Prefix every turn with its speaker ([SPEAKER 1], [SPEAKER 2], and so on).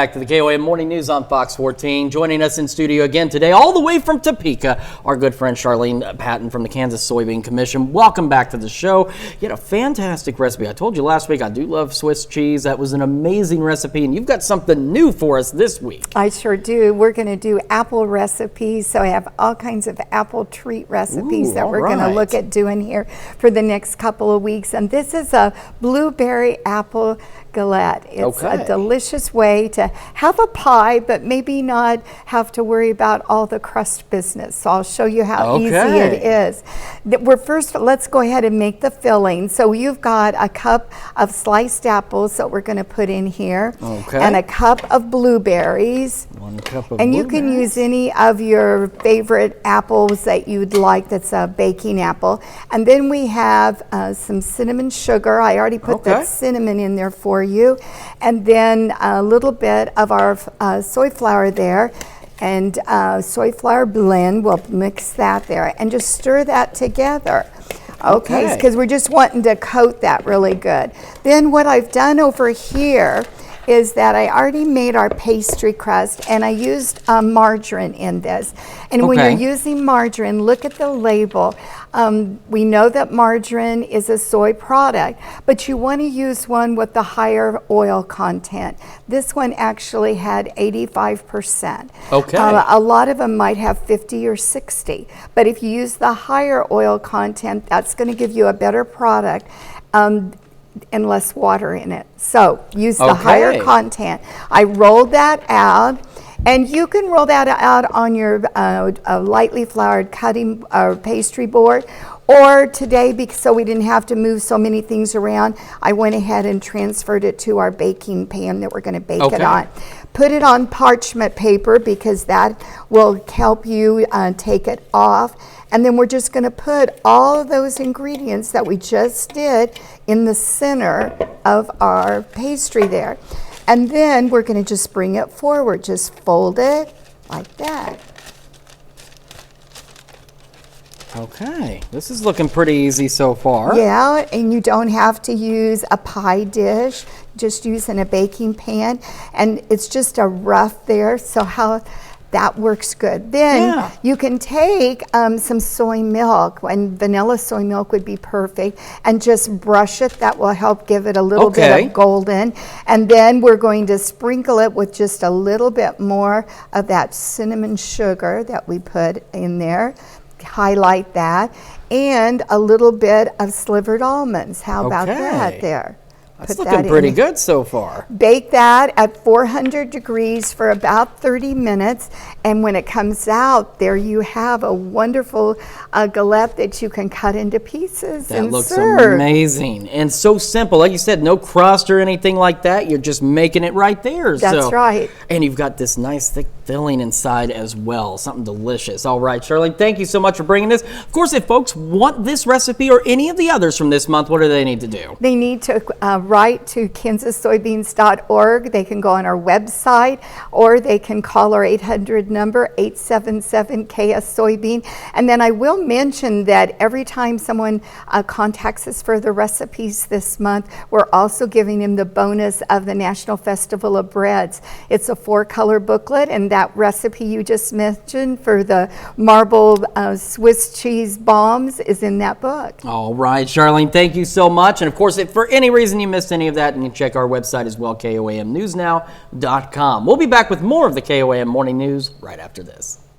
[SPEAKER 1] Back to the KOAM Morning News on Fox 14. Joining us in studio again today, all the way from Topeka, our good friend Charlene Patton from the Kansas Soybean Commission. Welcome back to the show. You had a fantastic recipe. I told you last week I do love Swiss cheese. That was an amazing recipe, and you've got something new for us this week.
[SPEAKER 2] I sure do. We're going to do apple recipes, so I have all kinds of apple treat recipes that we're going to look at doing here for the next couple of weeks. And this is a blueberry apple galette. It's a delicious way to have a pie, but maybe not have to worry about all the crust business. So I'll show you how easy it is. Let's go ahead and make the filling. So you've got a cup of sliced apples that we're going to put in here, and a cup of blueberries.
[SPEAKER 1] 1 cup of
[SPEAKER 2] and you can use any of your favorite apples that you'd like that's a baking apple. And then we have some cinnamon sugar. I already put that cinnamon in there for you. And then a little bit of our soy flour there, and soy flour blend. We'll mix that there and just stir that together. Okay, because we're just wanting to coat that really good. Then what I've done over here is that I already made our pastry crust, and I used margarine in this. And when you're using margarine, look at the label. We know that margarine is a soy product, but you want to use one with the higher oil content. This one actually had 85%. A lot of them might have 50 or 60, but if you use the higher oil content, that's going to give you a better product. And less water in it. So use the higher content. I rolled that out, and you can roll that out on your lightly floured cutting pastry board. Or today, so we didn't have to move so many things around, I went ahead and transferred it to our baking pan that we're going to bake it on. Put it on parchment paper because that will help you take it off. And then we're just going to put all of those ingredients that we just did in the center of our pastry there. And then we're going to just bring it forward. Just fold it like that.
[SPEAKER 1] Okay, this is looking pretty easy so far.
[SPEAKER 2] Yeah, and you don't have to use a pie dish, just using a baking pan. And it's just a rough there, so how that works good. Then you can take some soy milk, and vanilla soy milk would be perfect, and just brush it. That will help give it a little bit of golden. And then we're going to sprinkle it with just a little bit more of that cinnamon sugar that we put in there. Highlight that, and a little bit of slivered almonds. How about that there?
[SPEAKER 1] That's looking pretty good so far.
[SPEAKER 2] Bake that at 400 degrees for about 30 minutes, and when it comes out, there you have a wonderful galette that you can cut into pieces and serve.
[SPEAKER 1] That looks amazing and so simple. Like you said, no crust or anything like that. You're just making it right there.
[SPEAKER 2] That's right.
[SPEAKER 1] And you've got this nice thick filling inside as well. Something delicious. All right, Charlene, thank you so much for bringing this. Of course, if folks want this recipe or any of the others from this month, what do they need to do?
[SPEAKER 2] They need to write to kansassoybeans.org. They can go on our website, or they can call our 800 number, 877-KS-SOYBEAN. And then I will mention that every time someone contacts us for the recipes this month, we're also giving them the bonus of the National Festival of Breads. It's a 4-color booklet, and that recipe you just mentioned for the marble Swiss cheese bombs is in that book.
[SPEAKER 1] All right, Charlene, thank you so much. And of course, if for any reason you missed any of that, and you check our website as well, KOAMnewsnow.com. We'll be back with more of the KOAM Morning News right after this.